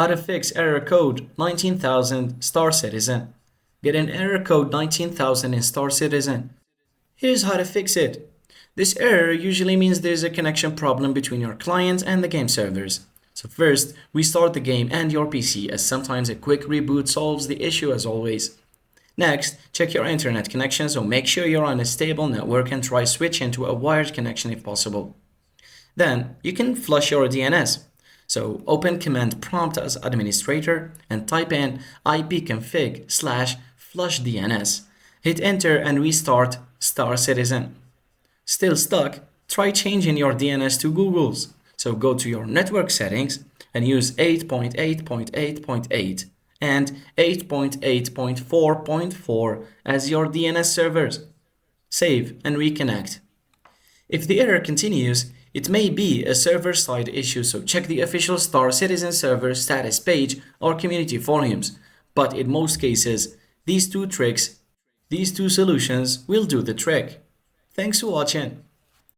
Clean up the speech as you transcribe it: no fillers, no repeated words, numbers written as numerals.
How to fix error code 19,000 Star Citizen. Get an error code 19,000 in Star Citizen. Here's how to fix it. This error usually means there's a connection problem between your client and the game servers. So first, restart the game and your PC, as sometimes a quick reboot solves the issue as always. Next, check your internet connection, so make sure you're on a stable network and try switching to a wired connection if possible. Then, you can flush your DNS. So open command prompt as administrator and type in ipconfig/flushdns. Hit enter and restart Star Citizen. Still stuck? Try changing your DNS to Google's. So go to your network settings and use 8.8.8.8 and 8.8.4.4 as your DNS servers. Save and reconnect. If the error continues, it may be a server-side issue, so check the official Star Citizen server status page or community forums. But in most cases, these two solutions will do the trick. Thanks for watching.